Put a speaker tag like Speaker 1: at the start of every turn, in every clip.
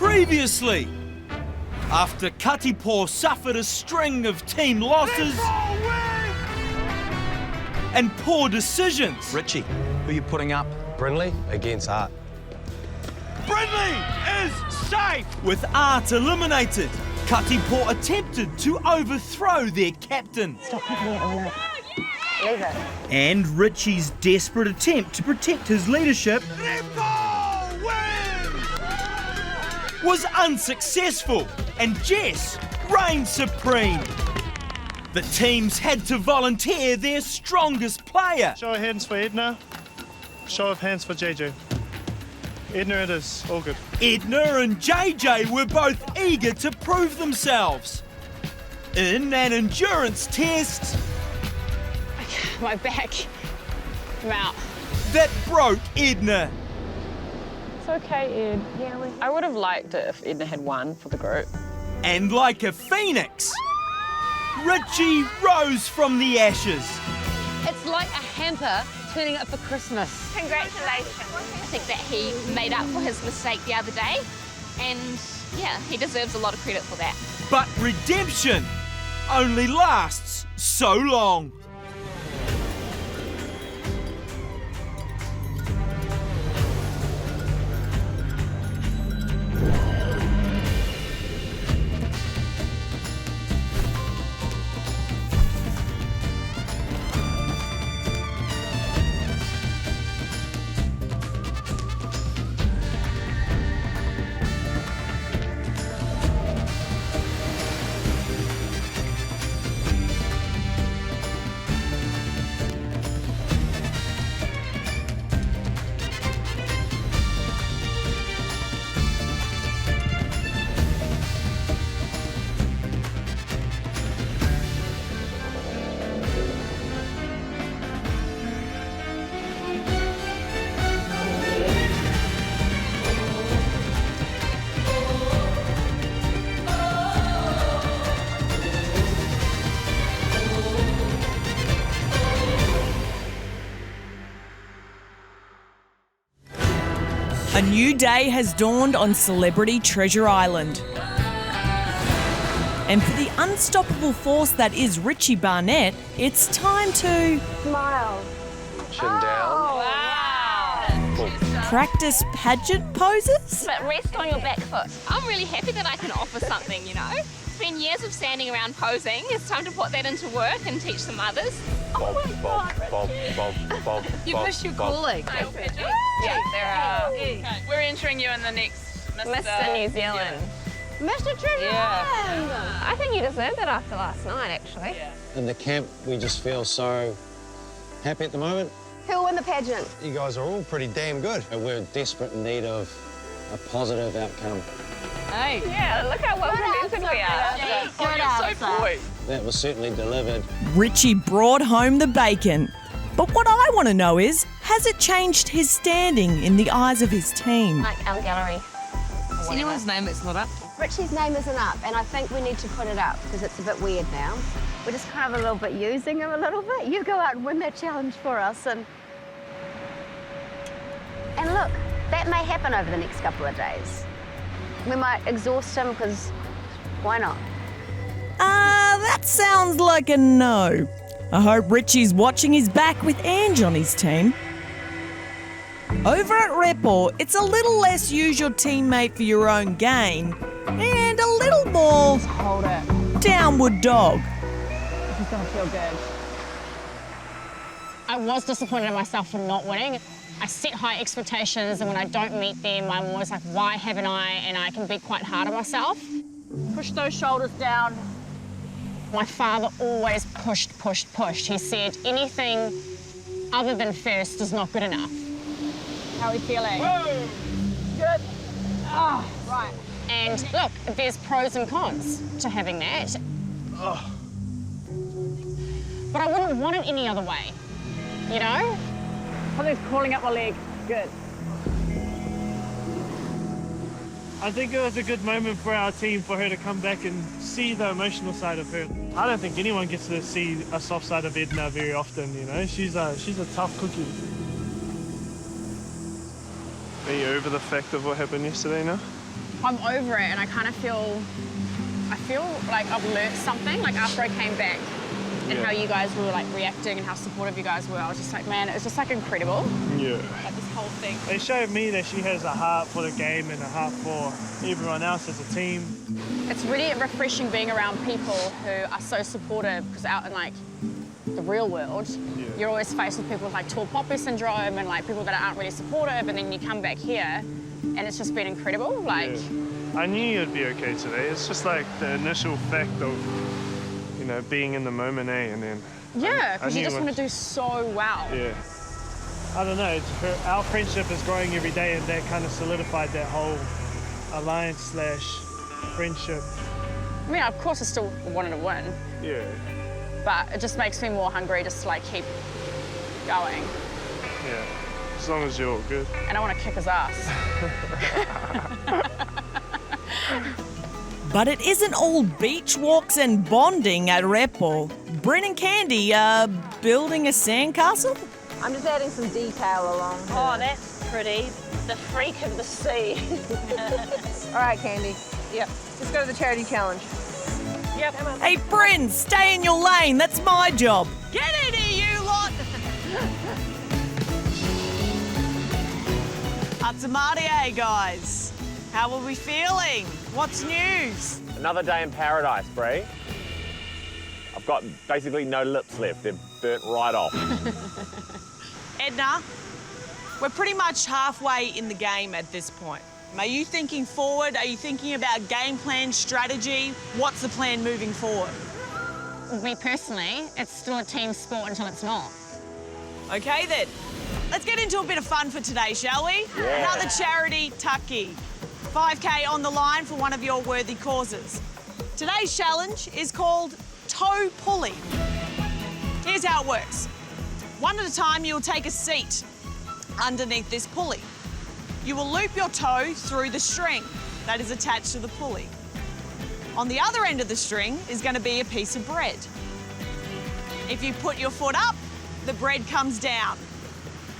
Speaker 1: previously. After Katipo suffered a string of team losses and poor decisions.
Speaker 2: Richie, who are you putting up?
Speaker 3: Brindley against Art.
Speaker 1: Brindley is safe! With Art eliminated, Katipo attempted to overthrow their captain.
Speaker 4: Stop picking it on it. Leave it.
Speaker 1: And Richie's desperate attempt to protect his leadership was unsuccessful, and Jess reigned supreme. The teams had to volunteer their strongest player.
Speaker 5: Show of hands for Edna. Show of hands for JJ. Edna it is, all good.
Speaker 1: Edna and JJ were both eager to prove themselves. In an endurance test
Speaker 4: My back. I'm out.
Speaker 1: that broke Edna.
Speaker 4: It's okay, Ed. Yeah, I would have liked it if Edna had won for the group.
Speaker 1: And like a phoenix, Richie rose from the ashes.
Speaker 6: It's like a hamper turning up for Christmas.
Speaker 7: Congratulations. I think that he made up for his mistake the other day, and yeah, he deserves a lot of credit for that.
Speaker 1: But redemption only lasts so long.
Speaker 8: A new day has dawned on Celebrity Treasure Island. And for the unstoppable force that is Richie Barnett, it's time to
Speaker 4: Smile.
Speaker 3: Chin down.
Speaker 7: Wow.
Speaker 8: practice pageant poses.
Speaker 7: But rest on your back foot. I'm really happy that I can offer something, you know. It's been years of standing around posing. It's time to put that into work and teach some others.
Speaker 3: Bob, bob, bob, bob, bob,
Speaker 6: You
Speaker 3: bob,
Speaker 6: missed your
Speaker 3: bob.
Speaker 6: calling.
Speaker 7: Yeah, there are.
Speaker 9: We're entering you in the next
Speaker 7: Mr. New Zealand.
Speaker 4: Mr. Treasure Island.
Speaker 7: I think you deserved it after last night, actually.
Speaker 10: In the camp, we just feel so happy at the moment.
Speaker 4: Who will win the pageant?
Speaker 3: You guys are all pretty damn good.
Speaker 10: We're desperate in need of a positive outcome.
Speaker 6: Hey.
Speaker 7: Yeah, look how well presented we are.
Speaker 6: Good answer.
Speaker 10: That was certainly delivered.
Speaker 8: Richie brought home the bacon. But what I want to know is, has it changed his standing in the eyes of his team?
Speaker 7: Like our gallery.
Speaker 6: Is anyone's name that's not up?
Speaker 4: Richie's name isn't up, and I think we need to put it up because it's a bit weird now. We're just kind of a little bit using him a little bit. You go out and win that challenge for us, and look, that may happen over the next couple of days. We might exhaust him because why not?
Speaker 8: That sounds like a no. I hope Richie's watching his back with Ange on his team. Over at Repo, it's a little less use your teammate for your own gain and a little more
Speaker 4: Hold it.
Speaker 8: downward dog.
Speaker 4: This is gonna feel good.
Speaker 11: I was disappointed in myself for not winning. I set high expectations, and when I don't meet them, I'm always like, why haven't I? And I can be quite hard on myself.
Speaker 4: Push those shoulders down.
Speaker 11: My father always pushed, pushed, pushed. He said anything other than first is not good enough.
Speaker 4: How are we feeling? Good. Ah, right.
Speaker 11: And look, there's pros and cons to having that. But I wouldn't want it any other way, you know?
Speaker 4: Something's crawling up my leg. Good.
Speaker 5: I think it was a good moment for our team for her to come back and see the emotional side of her. I don't think anyone gets to see a soft side of Edna very often, you know? She's a tough cookie. Are you over the fact of what happened yesterday now?
Speaker 11: I'm over it, and I kind of feel like I've learnt something. Like after I came back, and how you guys were like reacting and how supportive you guys were, I was just like, man, it was just like incredible.
Speaker 5: Yeah.
Speaker 11: Like this whole thing.
Speaker 5: They showed me that she has a heart for the game and a heart for everyone else as a team.
Speaker 11: It's really refreshing being around people who are so supportive, because out in like the real world, you're always faced with people with like tall poppy syndrome and like people that aren't really supportive, and then you come back here and it's just been incredible. Like,
Speaker 5: I knew you'd be okay today. It's just like the initial fact of, you know, being in the moment, and then...
Speaker 11: Yeah, because you just want to do so well.
Speaker 5: Yeah. I don't know, our friendship is growing every day, and that kind of solidified that whole alliance/friendship.
Speaker 11: I mean, of course I still wanted to win.
Speaker 5: Yeah.
Speaker 11: But it just makes me more hungry just to like keep going.
Speaker 5: Yeah, as long as you're all good.
Speaker 11: And I want to kick his ass.
Speaker 8: But it isn't all beach walks and bonding at Repo. Bryn and Candy are building a sandcastle?
Speaker 4: I'm just adding some detail along.
Speaker 2: Oh, that's pretty. The freak of the sea.
Speaker 4: All right, Candy. Yep. Let's go to the charity challenge.
Speaker 2: Yep.
Speaker 8: Hey, Bryn, stay in your lane. That's my job. Get in here, you lot! Atamarie, guys. How are we feeling? What's news?
Speaker 12: Another day in paradise, Bree. I've got basically no lips left. They're burnt right off.
Speaker 8: Edna, we're pretty much halfway in the game at this point. Are you thinking forward? Are you thinking about game plan, strategy? What's the plan moving forward?
Speaker 11: Me personally, it's still a team sport until it's not.
Speaker 8: Okay then, let's get into a bit of fun for today, shall we?
Speaker 12: Yeah.
Speaker 8: Another charity tucky. 5K on the line for one of your worthy causes. Today's challenge is called toe pulley. Here's how it works. One at a time, you'll take a seat underneath this pulley. You will loop your toe through the string that is attached to the pulley. On the other end of the string is going to be a piece of bread. If you put your foot up, the bread comes down.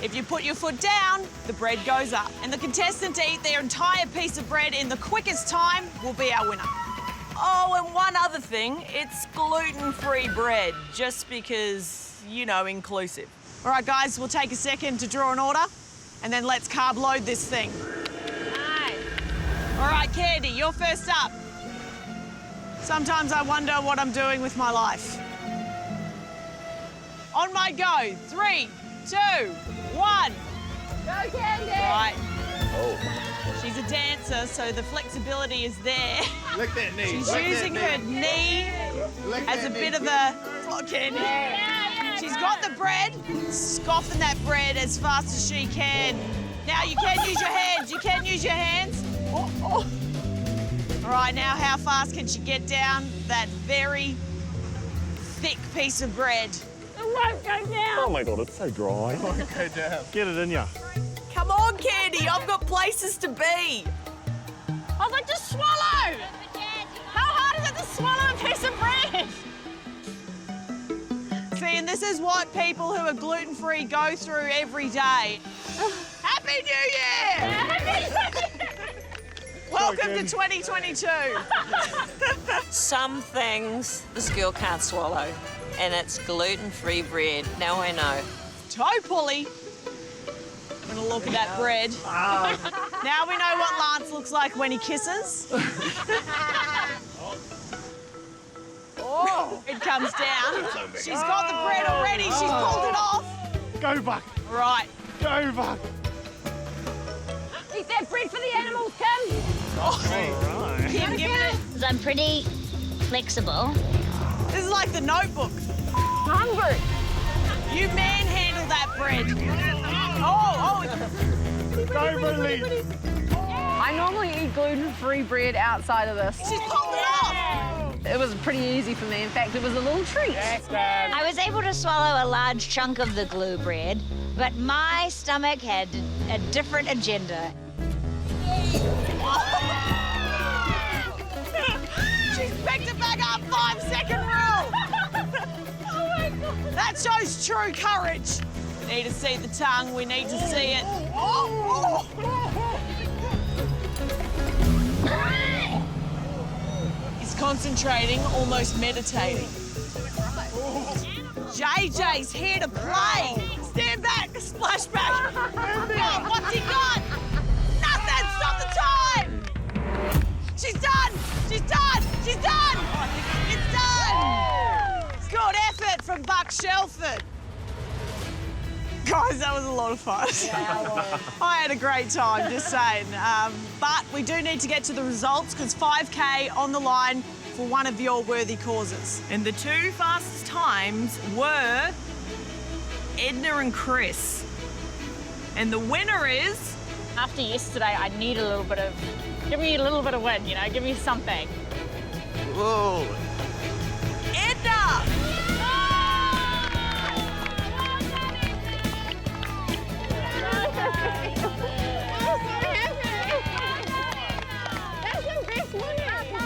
Speaker 8: If you put your foot down, the bread goes up. And the contestant to eat their entire piece of bread in the quickest time will be our winner. Oh, and one other thing, it's gluten-free bread, just because, you know, inclusive. All right, guys, we'll take a second to draw an order, and then let's carb load this thing.
Speaker 2: Nice.
Speaker 8: All right, Candy, you're first up. Sometimes I wonder what I'm doing with my life. On my go, 3, 2, 1.
Speaker 4: Go, Candy!
Speaker 8: Right.
Speaker 12: Oh.
Speaker 8: She's a dancer, so the flexibility is there.
Speaker 3: Lick that knee.
Speaker 8: She's using her knee as a bit of a... Oh, Candy. She's got the bread, scoffing that bread as fast as she can. Now, you can use your hands. You can use your hands. Oh, oh. All right, now how fast can she get down that very thick piece of bread?
Speaker 2: It won't go down.
Speaker 12: Oh my God, it's so dry.
Speaker 3: Go down.
Speaker 5: Get it in ya.
Speaker 8: Come on, Candy, I've got places to be.
Speaker 11: I was like, just swallow! How hard is it to swallow a piece of bread?
Speaker 8: See, and this is what people who are gluten-free go through every day. Happy New Year! Welcome to 2022.
Speaker 2: Some things this girl can't swallow, and it's gluten-free bread. Now I know.
Speaker 8: Toe pulley. I'm gonna look at that bread. Now we know what Lance looks like when he kisses. Oh, it comes down. She's got the bread already. She's pulled it off.
Speaker 5: Go back.
Speaker 8: Right.
Speaker 5: Go back.
Speaker 4: Eat that bread for the animals, Kim.
Speaker 5: All right.
Speaker 8: Kim, give it.
Speaker 13: I'm pretty flexible.
Speaker 8: This is like The Notebook.
Speaker 4: Hungry.
Speaker 8: You manhandle that bread. Oh.
Speaker 5: Go, Brinley.
Speaker 9: I normally eat gluten-free bread outside of this.
Speaker 8: She's pulled it off.
Speaker 9: It was pretty easy for me. In fact, it was a little treat.
Speaker 13: I was able to swallow a large chunk of the glue bread, but my stomach had a different agenda.
Speaker 8: She's picked it back up. 5-second rule.
Speaker 4: Oh my God.
Speaker 8: That shows true courage. We need to see the tongue. We need to see it. Oh.
Speaker 14: concentrating, almost meditating. JJ's here to play. Stand back, splash back. Oh, what's he got? Nothing, stop the time. She's done, she's done, she's done. It's done. Good effort from Buck Shelford. Guys, that was a lot of fun. Yeah, I had a great time, just saying. But we do need to get to the results because 5K on the line for one of your worthy causes.
Speaker 8: And the two fastest times were Edna and Chris. And the winner is...
Speaker 11: After yesterday, I need a little bit of... Give me a little bit of win, you know, give me something.
Speaker 8: Whoa. Edna!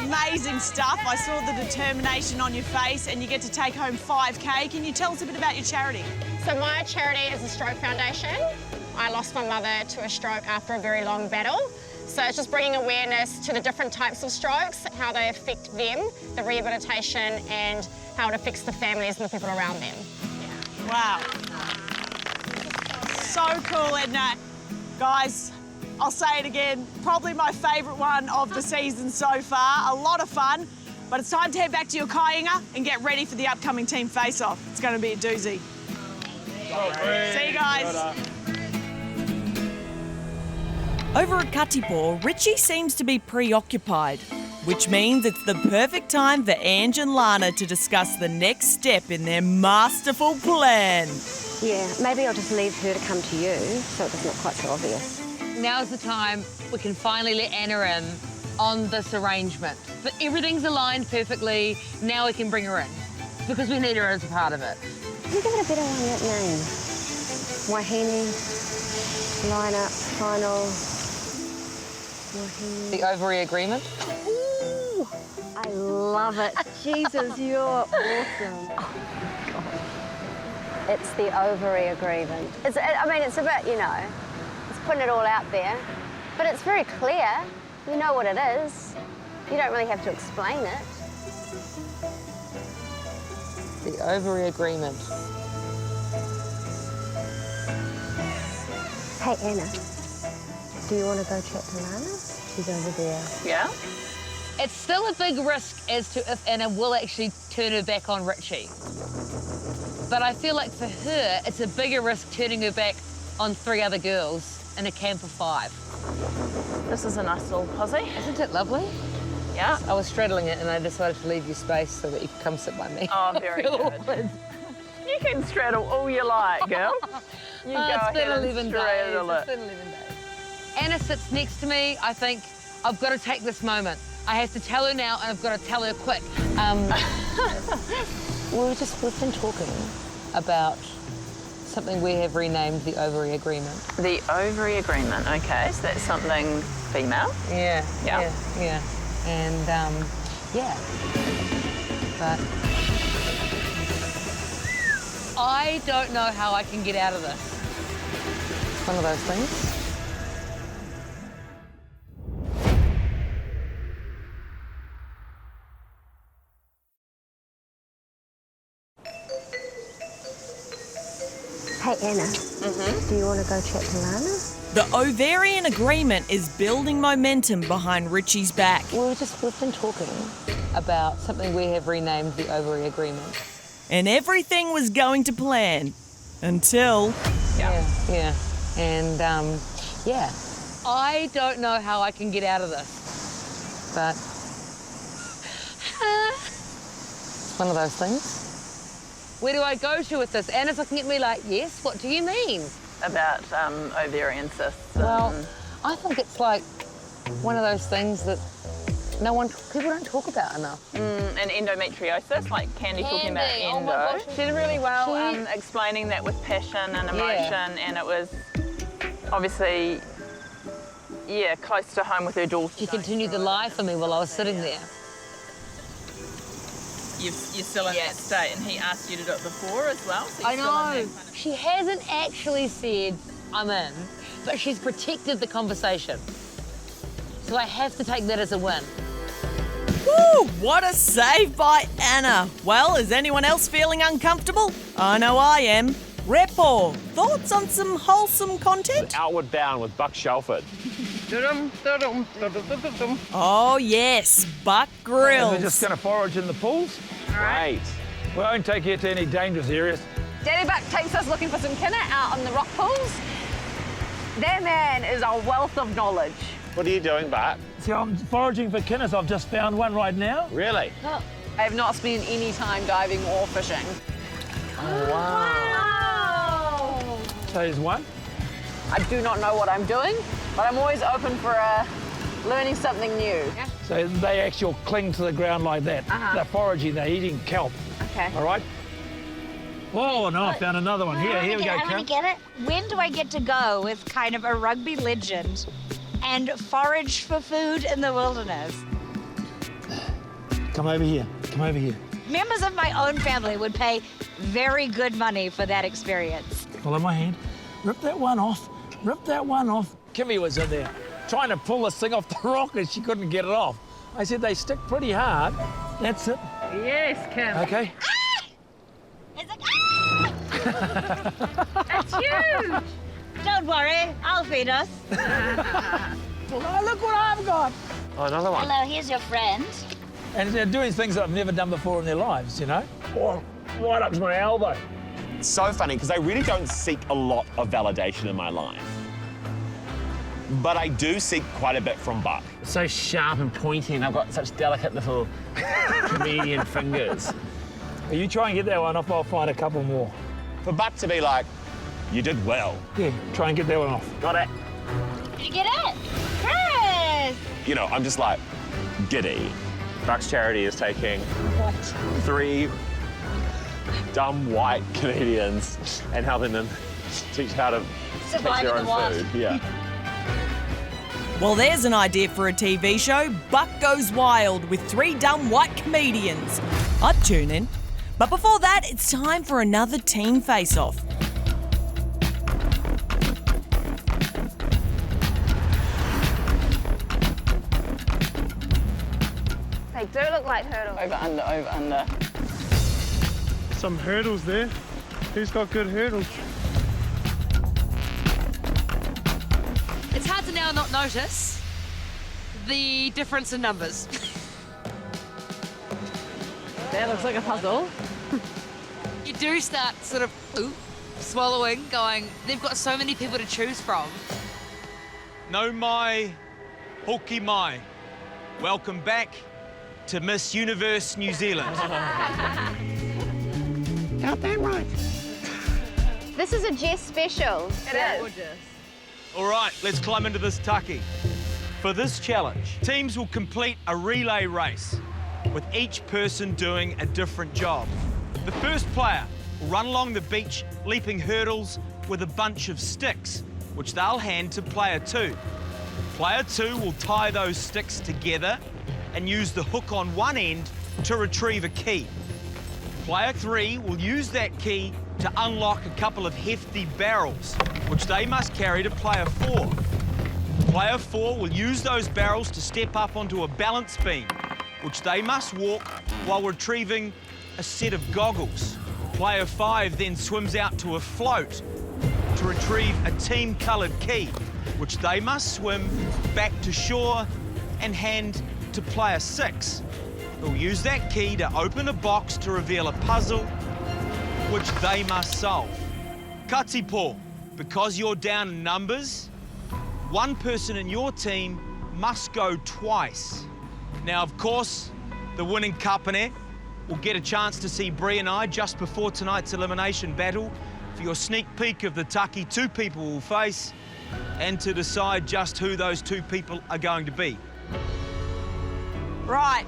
Speaker 14: Amazing stuff. I saw the determination on your face and you get to take home 5K. Can you tell us a bit about your charity?
Speaker 11: So my charity is the Stroke Foundation. I lost my mother to a stroke after a very long battle. So it's just bringing awareness to the different types of strokes, how they affect them, the rehabilitation, and how it affects the families and the people around them.
Speaker 14: Yeah. Wow. So cool, Edna. Guys, I'll say it again, probably my favourite one of the season so far. A lot of fun, but it's time to head back to your kayinga and get ready for the upcoming team face-off. It's going to be a doozy. See you guys.
Speaker 8: Over at Katipo, Richie seems to be preoccupied, which means it's the perfect time for Ange and Lana to discuss the next step in their masterful plan.
Speaker 4: Yeah, maybe I'll just leave her to come to you so it's not quite so obvious.
Speaker 6: Now's the time we can finally let Anna in on this arrangement. But everything's aligned perfectly, now we can bring her in because we need her as a part of it.
Speaker 4: Can you give it a better one, that name? Wahine, line-up, final...
Speaker 6: The ovary agreement.
Speaker 4: Ooh, I love it. Jesus, you're awesome. Oh, God. It's the ovary agreement. It's a bit, you know, it's putting it all out there, but it's very clear. You know what it is. You don't really have to explain it.
Speaker 6: The ovary agreement.
Speaker 4: Hey, Anna. Do you want to go chat to Lana? She's over there.
Speaker 6: Yeah? It's still a big risk as to if Anna will actually turn her back on Richie. But I feel like for her, it's a bigger risk turning her back on 3 other girls in a camp of 5.
Speaker 2: This is a nice little posse.
Speaker 6: Isn't it lovely?
Speaker 2: Yeah.
Speaker 6: I was straddling it and I decided to leave you space so that you could come sit by me.
Speaker 2: Oh, very good. You can straddle all you like, girl. You go
Speaker 6: it's been
Speaker 2: ahead
Speaker 6: 11
Speaker 2: and
Speaker 6: days.
Speaker 2: straddle it.
Speaker 6: It's been 11 days. Anna sits next to me. I think I've got to take this moment. I have to tell her now, and I've got to tell her quick. We've been talking about something we have renamed the ovary agreement.
Speaker 2: The ovary agreement, okay, so that's something female?
Speaker 6: Yeah. And, yeah. But I don't know how I can get out of this. It's one of those things.
Speaker 4: Hey, Anna. Do you want to go chat to Lana?
Speaker 8: The ovarian agreement is building momentum behind Richie's back.
Speaker 6: We've been talking about something we have renamed the ovary agreement.
Speaker 8: And everything was going to plan until...
Speaker 6: Yeah. And, yeah. I don't know how I can get out of this, but it's one of those things. Where do I go to with this? Anna's looking at me like, yes, what do you mean?
Speaker 2: About ovarian cysts.
Speaker 6: Well, I think it's like one of those things that people don't talk about enough.
Speaker 2: And endometriosis, like Candy talking about endo.
Speaker 6: Oh my gosh.
Speaker 2: She did really well explaining that with passion and emotion, and it was obviously, close to home with her daughter.
Speaker 6: She continued the lie for me while I was sitting there.
Speaker 2: You're still in that state, and he asked you to do it before as well? So
Speaker 6: I know. She hasn't actually said I'm in, but she's protected the conversation. So I have to take that as a win.
Speaker 8: Woo! What a save by Anna. Well, is anyone else feeling uncomfortable? I know I am. Repo, thoughts on some wholesome content?
Speaker 12: Outward Bound with Buck Shelford.
Speaker 8: Oh yes, Buck Grills.
Speaker 15: We're just going to forage in the pools.
Speaker 12: Great.
Speaker 15: We won't take you to any dangerous areas.
Speaker 11: Daddy Buck takes us looking for some kinna out on the rock pools. That man is a wealth of knowledge.
Speaker 12: What are you doing, Buck?
Speaker 15: See, I'm foraging for kinnas. I've just found one right now.
Speaker 12: Really?
Speaker 11: I have not spent any time diving or fishing.
Speaker 12: Oh, wow.
Speaker 15: So here's one.
Speaker 11: I do not know what I'm doing, but I'm always open for learning something new. Yeah.
Speaker 15: So they actually cling to the ground like that. They're foraging, they're eating kelp.
Speaker 11: Okay.
Speaker 15: All right? Oh, no, I found another one. Here we go,
Speaker 13: I want to get it. When do I get to go with kind of a rugby legend and forage for food in the wilderness?
Speaker 15: Come over here. Come over here.
Speaker 13: Members of my own family would pay very good money for that experience.
Speaker 15: Follow my hand. Rip that one off. Rip that one off. Kimmy was in there trying to pull this thing off the rock and she couldn't get it off. I said they stick pretty hard. That's it.
Speaker 6: Yes, Kim.
Speaker 15: Okay.
Speaker 13: It's like,
Speaker 6: That's huge.
Speaker 13: Don't worry, I'll feed us.
Speaker 15: Oh, look what I've got.
Speaker 12: Oh, another one.
Speaker 13: Hello, here's your friend.
Speaker 15: And they're doing things that I've never done before in their lives, you know? Oh, right up to my elbow.
Speaker 12: It's so funny because I really don't seek a lot of validation in my life. But I do seek quite a bit from Buck.
Speaker 10: It's so sharp and pointy, and I've got such delicate little comedian fingers.
Speaker 15: Well, you try and get that one off, I'll find a couple more.
Speaker 12: For Buck to be like, you did well.
Speaker 15: Yeah, try and get that one off.
Speaker 12: Got it.
Speaker 13: Did you get it? Chris!
Speaker 12: You know, I'm just like, giddy. Buck's charity is taking 3 dumb white Canadians and helping them teach how to
Speaker 13: Survive
Speaker 12: take their
Speaker 13: in the wild.
Speaker 12: own food. Yeah.
Speaker 8: Well, there's an idea for a TV show. Buck Goes Wild with 3 dumb white comedians. I'd tune in. But before that, it's time for another team face-off.
Speaker 11: They do look like hurdles. Over, under, over, under.
Speaker 5: Some hurdles there. Who's got good hurdles?
Speaker 6: It's hard to now not notice the difference in numbers.
Speaker 11: That looks like a puzzle.
Speaker 6: You do start sort of swallowing, going, they've got so many people to choose from.
Speaker 1: No mai, hoki mai. Welcome back to Miss Universe New Zealand.
Speaker 14: Got that right.
Speaker 11: This is a Jess special. It is.
Speaker 6: Gorgeous.
Speaker 1: All right, let's climb into this taki. For this challenge, teams will complete a relay race with each person doing a different job. The first player will run along the beach leaping hurdles with a bunch of sticks, which they'll hand to player 2. Player 2 will tie those sticks together and use the hook on one end to retrieve a key. Player 3 will use that key to unlock a couple of hefty barrels, which they must carry to player 4. Player 4 will use those barrels to step up onto a balance beam, which they must walk while retrieving a set of goggles. Player 5 then swims out to a float to retrieve a team-coloured key, which they must swim back to shore and hand to player 6, who'll use that key to open a box to reveal a puzzle which they must solve. Katipo, because you're down in numbers, one person in your team must go twice. Now, of course, the winning kapane will get a chance to see Bree and I just before tonight's elimination battle for your sneak peek of the taki 2 people will face and to decide just who those 2 people are going to be.
Speaker 9: Right,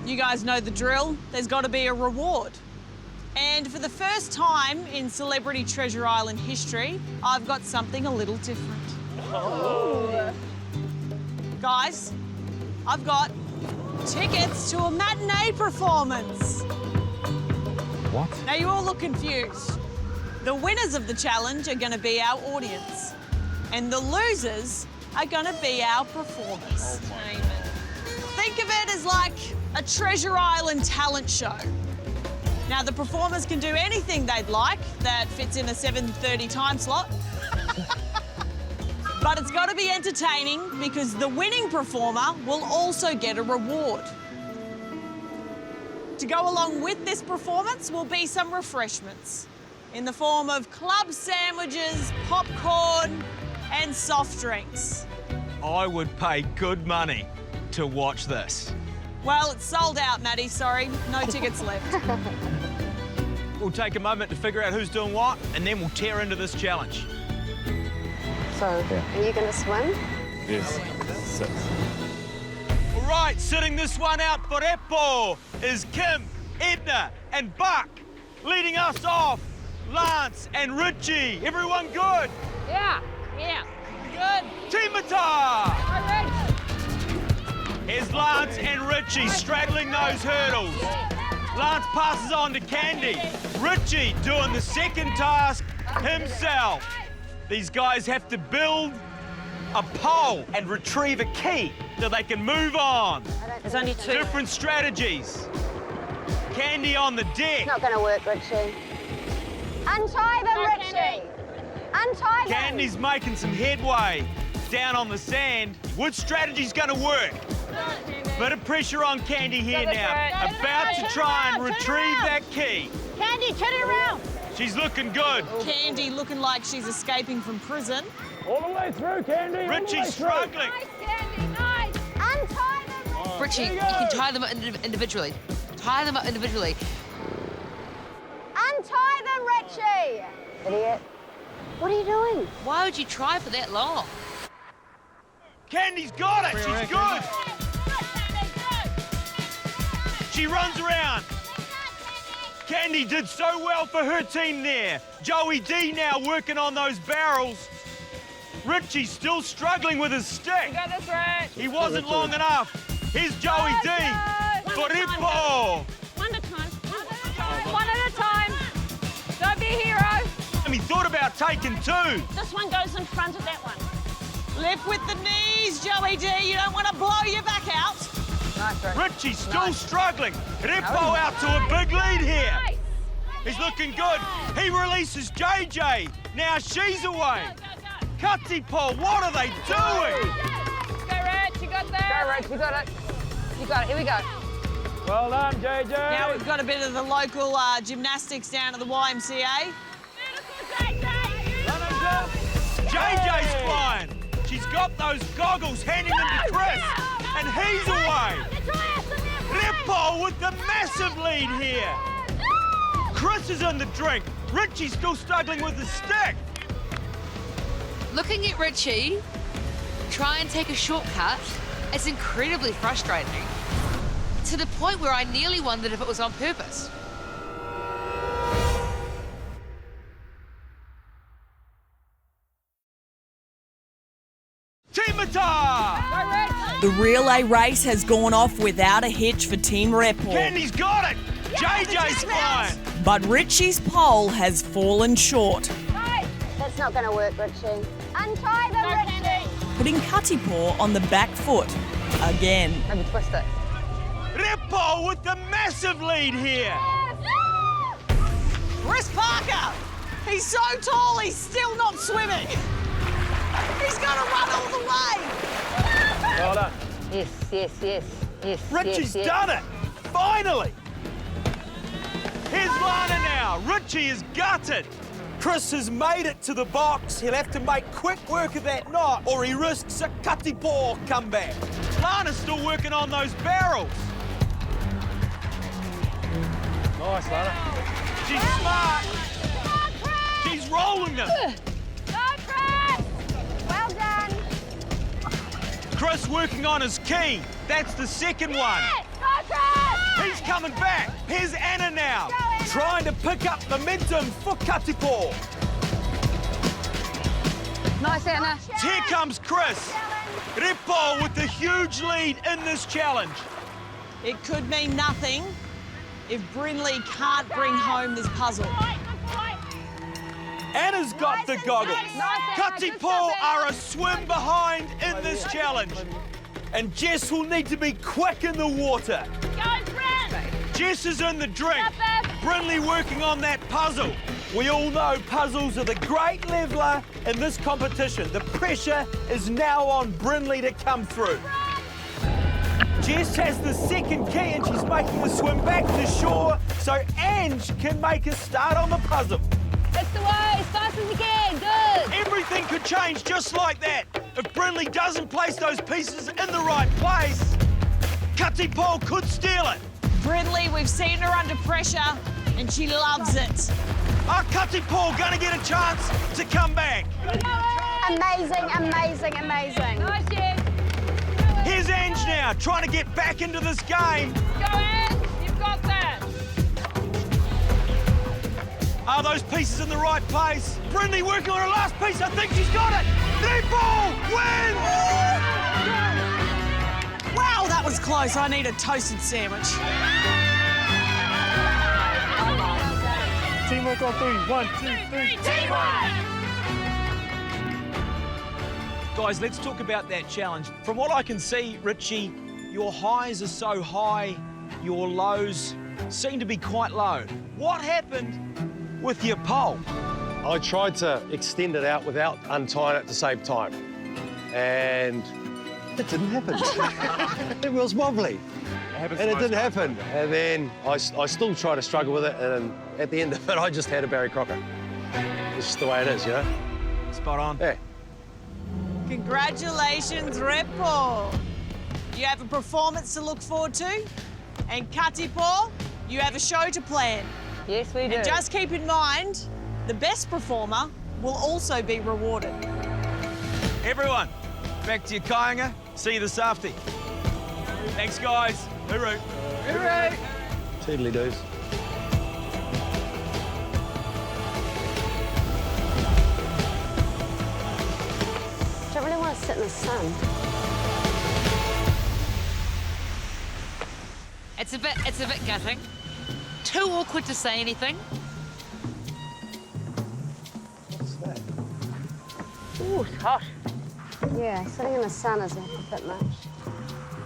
Speaker 9: you guys know the drill. There's got to be a reward. And for the first time in Celebrity Treasure Island history, I've got something a little different. Oh. Guys, I've got tickets to a matinee performance.
Speaker 15: What?
Speaker 9: Now you all look confused. The winners of the challenge are going to be our audience, and the losers are going to be our performers. Think of it as like a Treasure Island talent show. Now, the performers can do anything they'd like that fits in a 7:30 time slot. But it's got to be entertaining because the winning performer will also get a reward. To go along with this performance will be some refreshments in the form of club sandwiches, popcorn, and soft drinks.
Speaker 1: I would pay good money to watch this.
Speaker 9: Well, it's sold out, Maddie, sorry. No tickets left.
Speaker 1: We'll take a moment to figure out who's doing what, and then we'll tear into this challenge.
Speaker 4: So, are you going to swim?
Speaker 12: Yes.
Speaker 1: All right, sitting this one out for Repo is Kim, Edna, and Buck. Leading us off, Lance and Richie. Everyone good?
Speaker 7: Yeah.
Speaker 9: Good.
Speaker 1: Timata! Here's Lance and Richie straddling those hurdles. Lance passes on to Candy. Richie doing the second task himself. These guys have to build a pole and retrieve a key so they can move on.
Speaker 9: There's only two.
Speaker 1: Different strategies. Candy on the deck.
Speaker 4: It's not going to work, Richie. Untie them, Richie. Untie them.
Speaker 1: Candy's making some headway down on the sand. Which strategy's going to work? Bit of pressure on Candy here now. About to try and retrieve that key.
Speaker 4: Candy, turn it around.
Speaker 1: She's looking good.
Speaker 9: Candy looking like she's escaping from prison.
Speaker 15: All the way through, Candy.
Speaker 1: Richie's struggling.
Speaker 4: Nice. Untie them,
Speaker 6: Richie, you can tie them up individually. Tie them up individually.
Speaker 4: Untie them, Richie. Idiot. What are you doing?
Speaker 6: Why would you try for that long?
Speaker 1: Candy's got it. She's good. She runs around. Candy did so well for her team there. Joey D now working on those barrels. Richie's still struggling with his stick.
Speaker 2: You got this, Rich.
Speaker 1: He wasn't long enough. Here's Joey D. For Hippo.
Speaker 11: One at a time.
Speaker 2: One at a time. Don't be a hero.
Speaker 1: And he thought about taking two.
Speaker 11: This one goes in front of that one.
Speaker 9: Lift with the knees, Joey D. You don't want to blow your back out.
Speaker 1: Richie's still struggling. Hippo out to a big lead here. He's looking good. He releases JJ. Now she's away. Katipo, what are they doing?
Speaker 2: Go, Rich. You got that.
Speaker 6: Go, Rich. You got it. You got it. Here we go.
Speaker 15: Well done, JJ.
Speaker 9: Now we've got a bit of the local gymnastics down at the YMCA.
Speaker 1: JJ's flying. She's got those goggles, handing them to Chris. And he's away. Repo with the massive lead here. Chris is in the drink. Richie's still struggling with the stick.
Speaker 6: Looking at Richie try and take a shortcut, it's incredibly frustrating. To the point where I nearly wondered if it was on purpose.
Speaker 1: Timata!
Speaker 8: The relay race has gone off without a hitch for Team Repo.
Speaker 1: Candy's got it! JJ's flying!
Speaker 8: But Richie's pole has fallen short,
Speaker 4: That's not going to work, Richie. Untie them, Richie.
Speaker 8: putting Katipo on the back foot again.
Speaker 6: Maybe twist it.
Speaker 1: Repo with the massive lead here.
Speaker 9: Chris Parker. He's so tall, he's still not swimming. He's got to run all the way.
Speaker 15: Well done.
Speaker 6: Yes.
Speaker 1: Richie's done it! Finally! Here's Lana now. Richie is gutted. Chris has made it to the box. He'll have to make quick work of that knot or he risks a Katipo comeback. Lana's still working on those barrels.
Speaker 15: Nice, Lana.
Speaker 1: She's smart. She's rolling them.
Speaker 4: Go, Chris. Well done.
Speaker 1: Chris working on his key. That's the second one.
Speaker 4: Go, Chris.
Speaker 1: He's coming back. Here's Anna now, trying to pick up momentum for Katipo.
Speaker 6: Nice, Anna.
Speaker 1: Here comes Chris. Repo with the huge lead in this challenge.
Speaker 9: It could mean nothing if Brinley can't bring home this puzzle.
Speaker 1: Anna's got the goggles. Katipo are a swim behind in this challenge. And Jess will need to be quick in the water.
Speaker 2: Go,
Speaker 1: Jess is in the drink. Brindley working on that puzzle. We all know puzzles are the great leveller in this competition. The pressure is now on Brindley to come through. Jess has the second key and she's making the swim back to shore so Ange can make a start on the puzzle.
Speaker 6: It's the way, as fast as you can, good.
Speaker 1: Everything could change just like that. If Brindley doesn't place those pieces in the right place, Cutty Paul could steal it.
Speaker 9: Brindley, we've seen her under pressure and she loves it.
Speaker 1: Are Cutty Paul going to get a chance to come back?
Speaker 4: Amazing, amazing, amazing.
Speaker 6: Nice, Jess.
Speaker 1: Here's Ange now, trying to get back into this game.
Speaker 6: Go, Ange, you've got that.
Speaker 1: Are those pieces in the right place? Brindley working on her last piece. I think she's got it. Netball wins!
Speaker 9: Wow, that was close. I need a toasted sandwich.
Speaker 5: Teamwork on 3. 1, 2, 3.
Speaker 9: Teamwork!
Speaker 1: Guys, let's talk about that challenge. From what I can see, Richie, your highs are so high, your lows seem to be quite low. What happened with your pole?
Speaker 3: I tried to extend it out without untying it to save time. And it didn't happen. It was wobbly. And it didn't happen. And then I still tried to struggle with it, and at the end of it, I just had a Barry Crocker. It's just the way it is, you know?
Speaker 1: Spot on.
Speaker 3: Yeah.
Speaker 9: Congratulations, Repo. You have a performance to look forward to. And Katipo, you have a show to plan.
Speaker 6: Yes, we do.
Speaker 9: And just keep in mind, the best performer will also be rewarded.
Speaker 1: Everyone, back to your kayanga. See you this afternoon. Thanks, guys. Hooroo.
Speaker 6: Hooray!
Speaker 3: Toodly doos.
Speaker 4: I don't really want to sit in the sun.
Speaker 6: It's a bit gutting. Too awkward to say anything.
Speaker 3: What's that?
Speaker 6: Ooh, it's hot.
Speaker 4: Yeah, sitting in the sun is a bit much.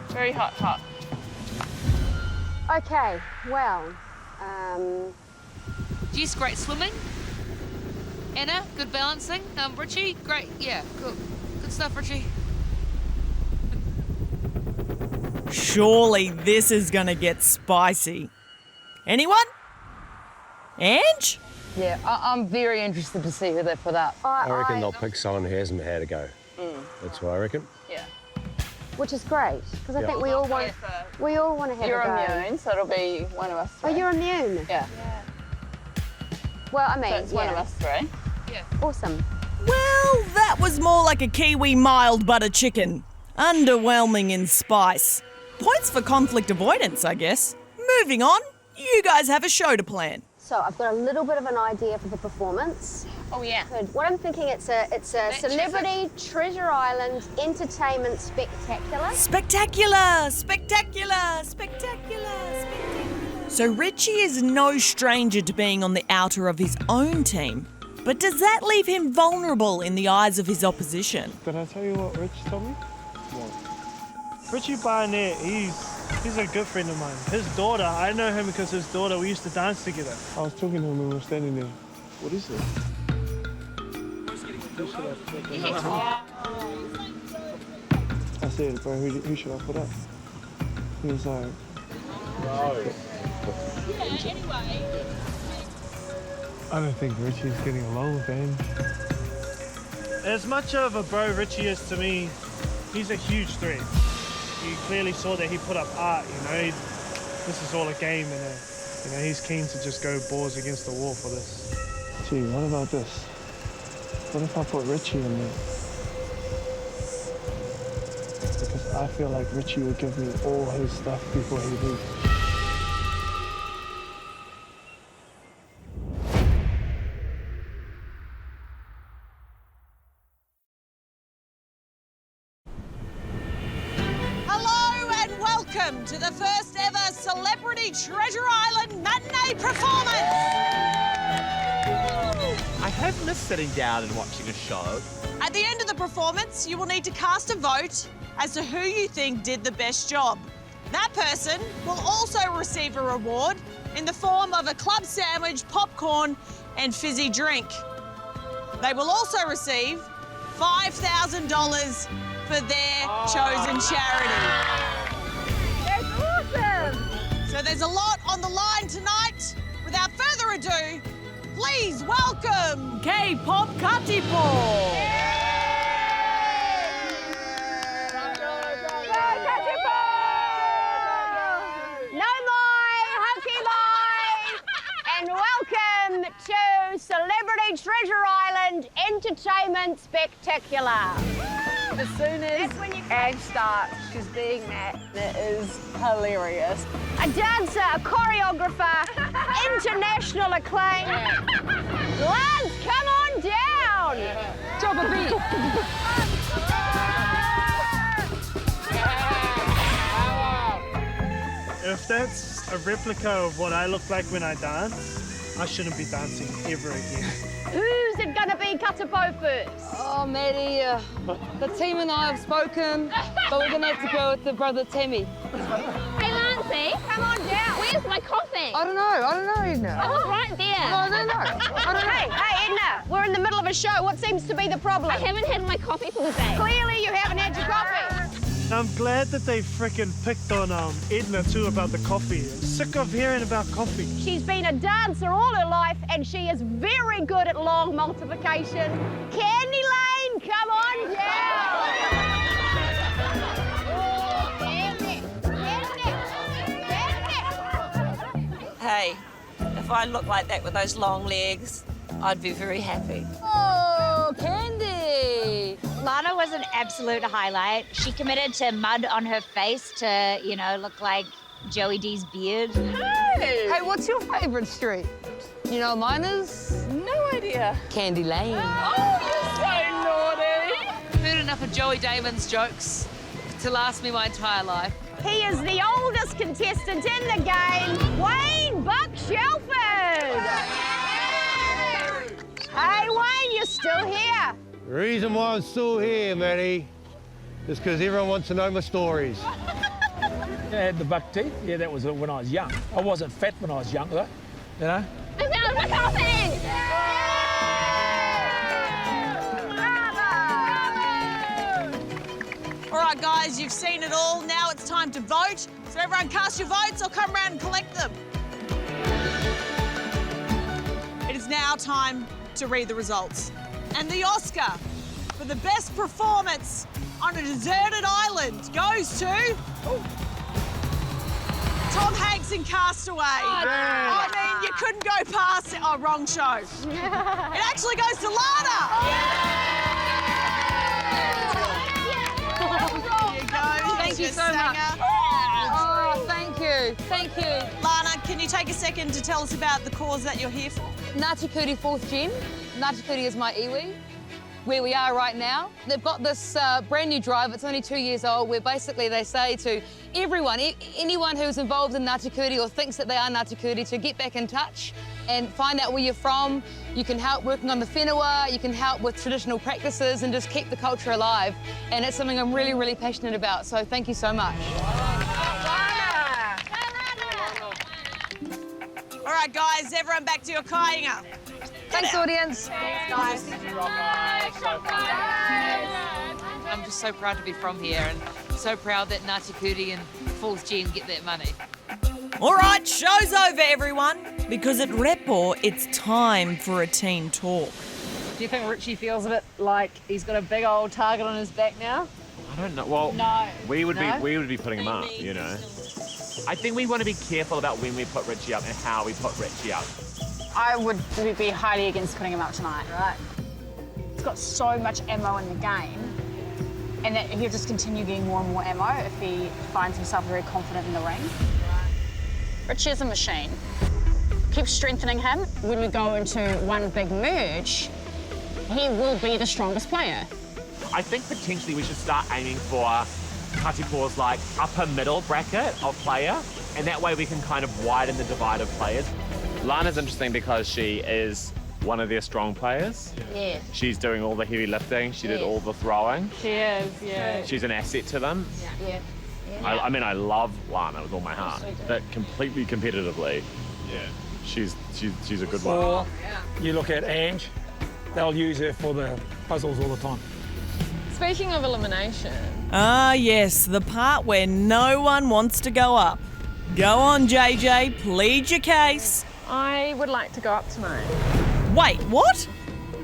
Speaker 2: Very hot, hot.
Speaker 4: Okay, well,
Speaker 6: Jess, great swimming. Anna, good balancing. Richie, great, yeah, good stuff, Richie.
Speaker 8: Surely this is gonna get spicy. Anyone? Ange?
Speaker 6: Yeah, I'm very interested to see who they put up.
Speaker 3: I reckon they'll pick someone who hasn't had a go. That's what I reckon.
Speaker 2: Yeah.
Speaker 4: which is great because I think we all want to have
Speaker 2: You're
Speaker 4: a go.
Speaker 2: immune, so it'll be one of us
Speaker 4: Oh,
Speaker 2: three.
Speaker 4: you're immune?
Speaker 2: Yeah.
Speaker 4: Well, I mean,
Speaker 2: So it's one of us three.
Speaker 6: Yeah.
Speaker 4: Awesome.
Speaker 8: Well, that was more like a Kiwi mild butter chicken. Underwhelming in spice. Points for conflict avoidance, I guess. Moving on, you guys have a show to plan.
Speaker 4: So I've got a little bit of an idea for the performance.
Speaker 2: Oh yeah.
Speaker 4: Good. What I'm thinking, it's a Celebrity Treasure Island Entertainment Spectacular.
Speaker 8: Spectacular! Spectacular! Spectacular! So Richie is no stranger to being on the outer of his own team. But does that leave him vulnerable in the eyes of his opposition?
Speaker 5: Did I tell you what Rich told me? What? Richie Barnett, he's a good friend of mine. His daughter, I know him because his daughter, we used to dance together. I was talking to him when we were standing there. What is it? I said, bro, who should I put up? He was like, I don't think Richie's getting along with Ange. As much of a bro Richie is to me, he's a huge threat. You clearly saw that he put up art, you know. This is all a game, and he's keen to just go balls against the wall for this. Gee, what about this? What if I put Richie in there? Because I feel like Richie would give me all his stuff before he leaves.
Speaker 9: Welcome to the first ever Celebrity Treasure Island matinee performance!
Speaker 16: I have missed sitting down and watching a show.
Speaker 9: At the end of the performance, you will need to cast a vote as to who you think did the best job. That person will also receive a reward in the form of a club sandwich, popcorn, and fizzy drink. They will also receive $5,000 for their chosen charity.
Speaker 4: That's awesome.
Speaker 9: So there's a lot on the line tonight. Without further ado, please welcome
Speaker 8: K-pop Katipo.
Speaker 4: And welcome to Celebrity Treasure Island Entertainment Spectacular.
Speaker 11: As soon as Ange starts, she's being that. That is hilarious.
Speaker 4: A dancer, a choreographer, international acclaim. Lance, come on down.
Speaker 6: Drop a beat.
Speaker 5: If that's a replica of what I look like when I dance, I shouldn't be dancing ever again.
Speaker 4: Who's it gonna be, Katipo first?
Speaker 6: Oh, Maddie, the team and I have spoken, but we're gonna have to go with the brother Tammy.
Speaker 7: Hey, Lancey,
Speaker 4: Come on down.
Speaker 7: where's my coffee?
Speaker 6: I don't know, Edna.
Speaker 7: Oh, it's right there.
Speaker 6: I don't know.
Speaker 4: Hey, Edna, we're in the middle of a show. What seems to be the problem?
Speaker 7: I haven't had my coffee for the day.
Speaker 4: Clearly you haven't had your coffee.
Speaker 5: I'm glad that they frickin' picked on Edna too about the coffee. I'm sick of hearing about coffee.
Speaker 4: She's been a dancer all her life and she is very good at long multiplication. Candy Lane, come on down.
Speaker 14: Hey, if I looked like that with those long legs, I'd be very happy.
Speaker 6: Oh, Candy.
Speaker 13: Lana was an absolute highlight. She committed to mud on her face to, you know, look like Joey D's beard.
Speaker 6: Hey, what's your favourite street? You know, mine is
Speaker 11: No idea.
Speaker 6: Candy Lane.
Speaker 11: Oh, you're so naughty.
Speaker 6: Heard enough of Joey Damon's jokes to last me my entire life.
Speaker 4: He is the oldest contestant in the game, Wayne Buck Shelford. Hey, Wayne, you're still here.
Speaker 3: The reason why I'm still here, Maddie, is because everyone wants to know my stories.
Speaker 15: I had the buck teeth. Yeah, that was when I was young. I wasn't fat when I was young, though. You know?
Speaker 7: I found my coffee!
Speaker 9: All right, guys, you've seen it all. Now it's time to vote. So everyone cast your votes. I'll come around and collect them. It is now time to read the results. And the Oscar for the best performance on a deserted island goes to Tom Hanks in Castaway. I mean, you couldn't go past it. Oh, wrong show. It actually goes to Lana.
Speaker 6: Thank you so much. Oh, thank you. Thank you.
Speaker 9: Lana, can you take a second to tell us about the cause that you're here for?
Speaker 6: Ngāti Kuri 4th Gen. Ngāti Kuri is my iwi. Where we are right now, they've got this brand new drive. It's only 2 years old, where basically they say to everyone, anyone who's involved in Ngāti Kuri or thinks that they are Ngāti Kuri, to get back in touch and find out where you're from. You can help working on the whenua, you can help with traditional practices and just keep the culture alive. And it's something I'm really, really passionate about. So thank you so much.
Speaker 9: All right, guys, everyone back to your kāinga.
Speaker 6: Thanks, audience.
Speaker 9: Thanks, guys.
Speaker 6: I'm just so proud to be from here and so proud that Ngāti Kuri and 4th Gen get that money.
Speaker 8: All right, show's over, everyone. Because at Repo, it's time for a team talk.
Speaker 11: Do you think Richie feels a bit like he's got a big old target on his back now?
Speaker 12: I don't know. Well,
Speaker 11: No.
Speaker 12: we would
Speaker 11: No?
Speaker 12: be putting him up, you know. I think we want to be careful about when we put Richie up and how we put Richie up.
Speaker 11: I would be highly against putting him up tonight. Right. He's got so much ammo in the game, and that he'll just continue getting more and more ammo if he finds himself very confident in the ring. Richie is a machine. Keep strengthening him. When we go into one big merge, he will be the strongest player.
Speaker 12: I think potentially we should start aiming for Katipo's like upper middle bracket of player, and that way we can kind of widen the divide of players. Lana's interesting because she is one of their strong players.
Speaker 11: Yeah.
Speaker 12: She's doing all the heavy lifting. She did
Speaker 11: Yeah.
Speaker 12: all the throwing.
Speaker 11: She is, yeah.
Speaker 12: She's an asset to them.
Speaker 11: Yeah.
Speaker 12: I mean, I love Lana with all my heart, but completely competitively, yeah, she's a good one.
Speaker 15: Or you look at Ange, they'll use her for the puzzles all the time.
Speaker 17: Speaking of elimination.
Speaker 8: Ah, yes, the part where no one wants to go up. Go on, JJ, plead your case.
Speaker 17: I would like to go up tonight.
Speaker 8: Wait, what?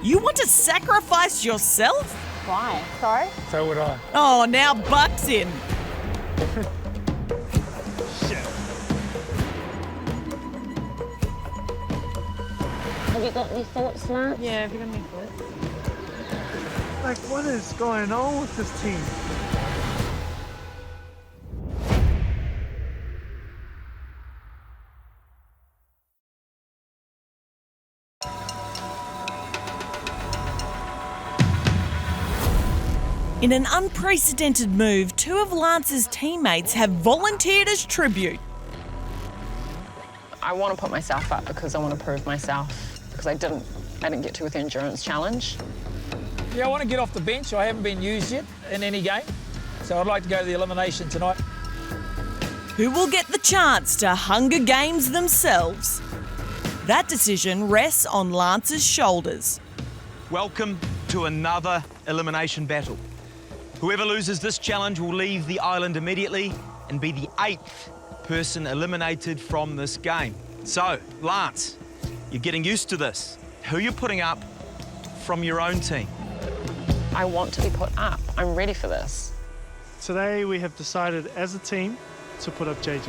Speaker 8: You want to sacrifice yourself?
Speaker 11: Why? Sorry?
Speaker 15: So would I.
Speaker 8: Oh, now Buck's in.
Speaker 11: Have you got any thoughts, Lance?
Speaker 17: Yeah, have you got any thoughts?
Speaker 5: Like, what is going on with this team?
Speaker 8: In an unprecedented move, two of Lance's teammates have volunteered as tribute.
Speaker 17: I want to put myself up because I want to prove myself because I didn't get to with the endurance challenge.
Speaker 15: Yeah, I want to get off the bench. I haven't been used yet in any game, so I'd like to go to the elimination tonight.
Speaker 8: Who will get the chance to Hunger Games themselves? That decision rests on Lance's shoulders.
Speaker 1: Welcome to another elimination battle. Whoever loses this challenge will leave the island immediately and be the 8th person eliminated from this game. So, Lance, you're getting used to this. Who are you putting up from your own team?
Speaker 17: I want to be put up. I'm ready for this.
Speaker 5: Today we have decided as a team to put up JJ.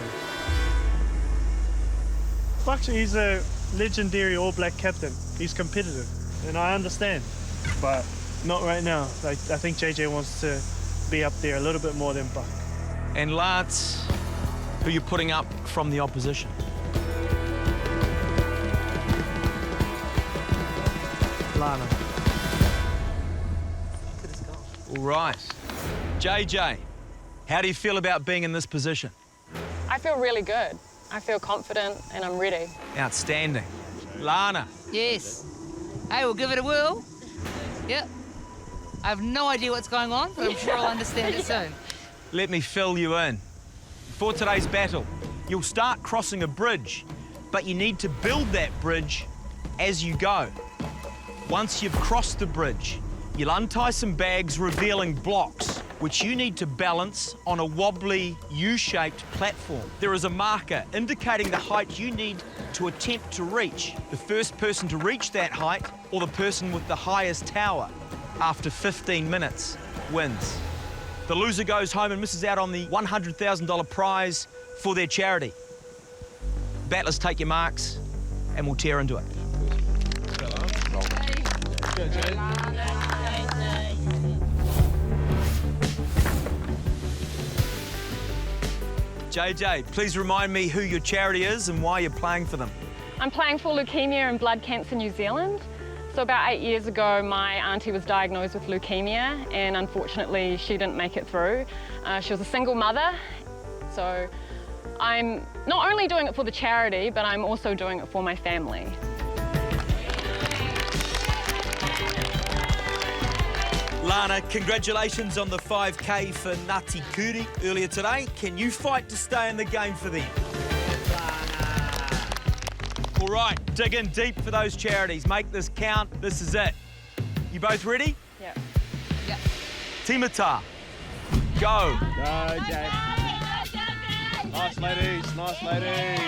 Speaker 5: Actually, he's a legendary All Black captain. He's competitive, and I understand, but not right now. Like, I think JJ wants to be up there a little bit more than Buck.
Speaker 1: And Lance, who you're putting up from the opposition?
Speaker 5: Lana.
Speaker 1: All right. JJ, how do you feel about being in this position?
Speaker 17: I feel really good. I feel confident and I'm ready.
Speaker 1: Outstanding. Lana.
Speaker 6: Yes. I will give it a whirl. Yep. I have no idea what's going on, but I'm sure I'll understand it soon.
Speaker 1: Let me fill you in. For today's battle, you'll start crossing a bridge, but you need to build that bridge as you go. Once you've crossed the bridge, you'll untie some bags revealing blocks, which you need to balance on a wobbly U-shaped platform. There is a marker indicating the height you need to attempt to reach. The first person to reach that height, or the person with the highest tower, after 15 minutes, wins. The loser goes home and misses out on the $100,000 prize for their charity. Battlers, take your marks, and we'll tear into it. JJ, please remind me who your charity is and why you're playing for them.
Speaker 17: I'm playing for Leukemia and Blood Cancer New Zealand. So about 8 years ago, my auntie was diagnosed with leukemia and unfortunately she didn't make it through. She was a single mother, so I'm not only doing it for the charity, but I'm also doing it for my family.
Speaker 1: Lana, congratulations on the 5K for Ngāti Kuri earlier today. Can you fight to stay in the game for them? All right, dig in deep for those charities. Make this count. This is it. You both ready?
Speaker 17: Yeah.
Speaker 6: Yeah.
Speaker 1: Timata, go.
Speaker 16: Go, Jay. Nice ladies, nice ladies.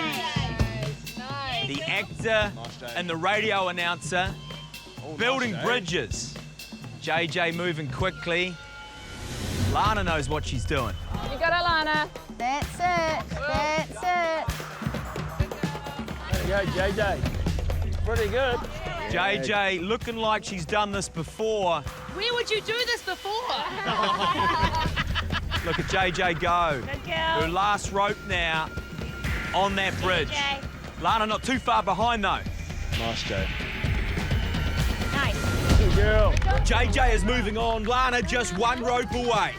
Speaker 1: The actor and the radio announcer building bridges. JJ moving quickly. Lana knows what she's doing.
Speaker 17: You got it, Lana.
Speaker 4: That's it. That's it.
Speaker 15: There you go, JJ. Pretty good.
Speaker 1: JJ looking like she's done this before.
Speaker 6: Where would you do this before?
Speaker 1: Look at JJ go.
Speaker 6: Good girl.
Speaker 1: Her last rope now on that bridge.
Speaker 13: JJ.
Speaker 1: Lana not too far behind though.
Speaker 16: Nice, Jay.
Speaker 13: Nice.
Speaker 15: Good girl.
Speaker 1: JJ is moving on. Lana just one rope away.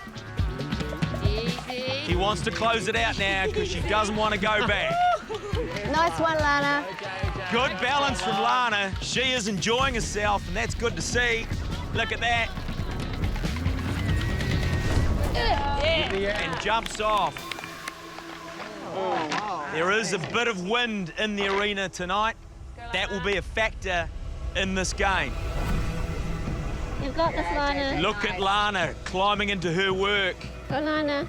Speaker 6: Easy.
Speaker 1: She wants to close it out now because she doesn't want to go back.
Speaker 4: Nice one, Lana.
Speaker 1: Good balance from Lana. She is enjoying herself, and that's good to see. Look at that. And jumps off. There is a bit of wind in the arena tonight. That will be a factor in this game.
Speaker 4: You've got this, Lana.
Speaker 1: Look at Lana climbing into her work.
Speaker 4: Go, Lana.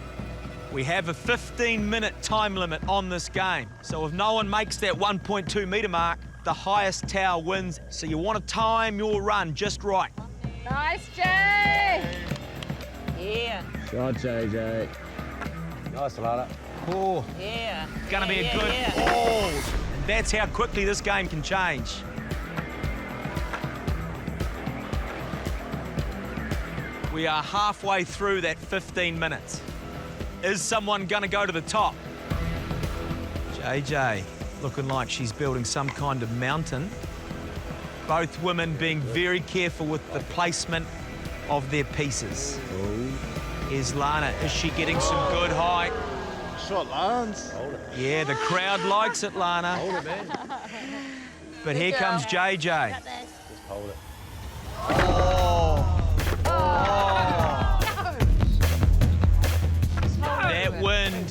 Speaker 1: We have a 15-minute time limit on this game. So if no one makes that 1.2 metre mark, the highest tower wins. So you want to time your run just right.
Speaker 6: Nice, Jay!
Speaker 9: Yeah.
Speaker 10: Shot, JJ.
Speaker 3: Nice, Lana.
Speaker 1: Oh,
Speaker 9: Yeah.
Speaker 1: gonna be a good ball. And that's how quickly this game can change. We are halfway through that 15 minutes. Is someone gonna go to the top? JJ looking like she's building some kind of mountain. Both women being very careful with the placement of their pieces. Here's Lana. Is she getting some good height?
Speaker 16: Shot lands.
Speaker 1: Yeah, the crowd likes it, Lana.
Speaker 3: Hold it, man.
Speaker 1: But here comes JJ.
Speaker 3: Just hold it.
Speaker 1: That wind.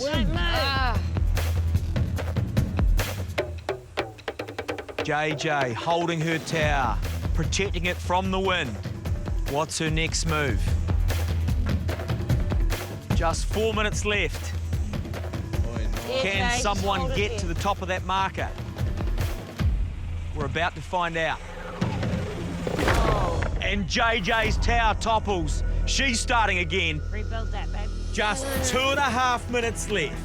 Speaker 1: JJ holding her tower, protecting it from the wind. What's her next move? Just 4 minutes left. Can someone get to the top of that marker? We're about to find out. And JJ's tower topples. She's starting again.
Speaker 13: Rebuild that, babe.
Speaker 1: Just 2.5 minutes left.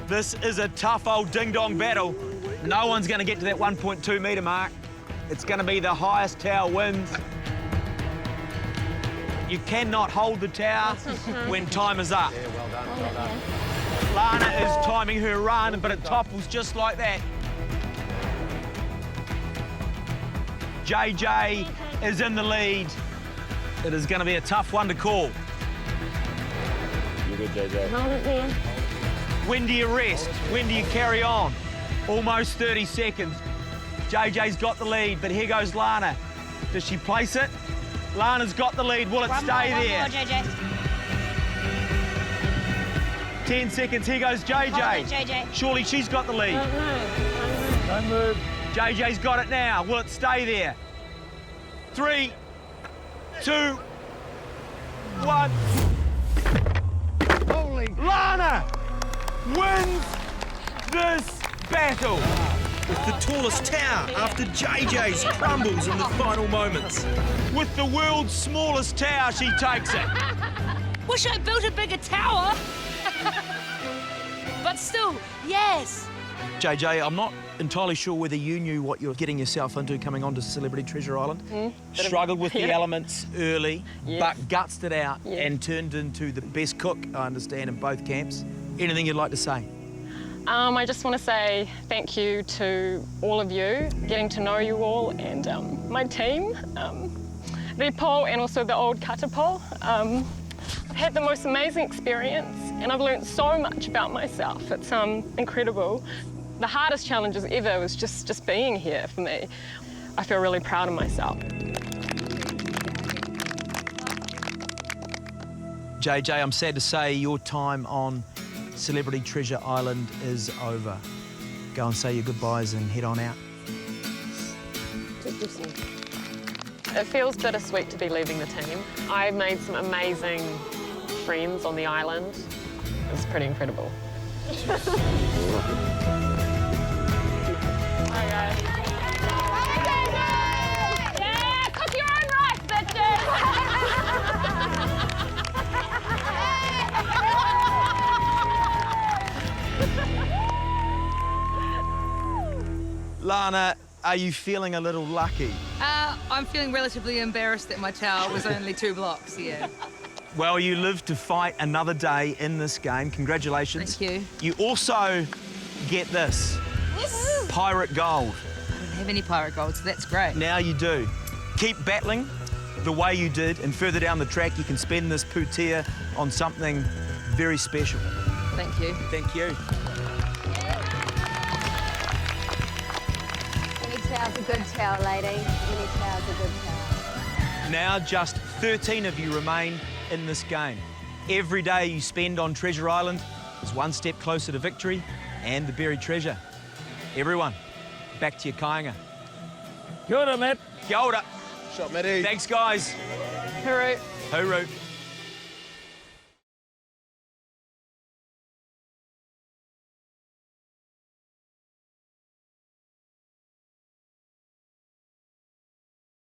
Speaker 1: This is a tough old ding-dong battle. No one's going to get to that 1.2 metre mark. It's going to be the highest tower wins. You cannot hold the tower when time is up.
Speaker 3: Yeah, well done, well done.
Speaker 1: Lana is timing her run, but it topples just like that. JJ is in the lead. It is going to be a tough one to call.
Speaker 10: You're good, JJ.
Speaker 4: Hold it there.
Speaker 1: When do you rest? When do you carry on? Almost 30 seconds. JJ's got the lead, but here goes Lana. Does she place it? Lana's got the lead. Will it stay there?
Speaker 13: One more, JJ.
Speaker 1: 10 seconds. Here goes JJ.
Speaker 13: Hold it, JJ.
Speaker 1: Surely she's got the lead.
Speaker 15: Don't move.
Speaker 1: JJ's got it now. Will it stay there? 3, 2, 1.
Speaker 3: Holy.
Speaker 1: Lana wins this battle. With the tallest tower after JJ's crumbles in the final moments. With the world's smallest tower, she takes it.
Speaker 6: Wish I built a bigger tower. But still, yes.
Speaker 1: JJ, I'm not entirely sure whether you knew what you're getting yourself into coming onto Celebrity Treasure Island. Struggled with the elements early, but gutsed it out and turned into the best cook, I understand, in both camps. Anything you'd like to say?
Speaker 17: I just want to say thank you to all of you, getting to know you all, and my team, Ripo and also the old Katapo. I've had the most amazing experience, and I've learned so much about myself. It's incredible. The hardest challenges ever was just being here for me. I feel really proud of myself.
Speaker 1: JJ, I'm sad to say your time on Celebrity Treasure Island is over. Go and say your goodbyes and head on out.
Speaker 17: It feels bittersweet to be leaving the team. I've made some amazing friends on the island. It's pretty incredible. Hi, guys. Yeah, cook your own rice, bitches!
Speaker 1: Lana, are you feeling a little lucky?
Speaker 6: I'm feeling relatively embarrassed that my tower was only 2 blocks, yeah.
Speaker 1: Well, you live to fight another day in this game. Congratulations.
Speaker 6: Thank you.
Speaker 1: You also get this. Pirate gold.
Speaker 6: I don't have any pirate gold, so that's great.
Speaker 1: Now you do. Keep battling the way you did, and further down the track, you can spend this putia on something very special.
Speaker 6: Thank you.
Speaker 1: Thank you.
Speaker 4: Any tower's a good tower, lady. Any tower's a good tower.
Speaker 1: Now just 13 of you remain in this game. Every day you spend on Treasure Island is one step closer to victory and the buried treasure. Everyone, back to your kāinga.
Speaker 15: Kia ora, Matt.
Speaker 1: Kia ora.
Speaker 16: Shot, Matty.
Speaker 1: Thanks, guys.
Speaker 17: Hooroo.
Speaker 1: Hooroo.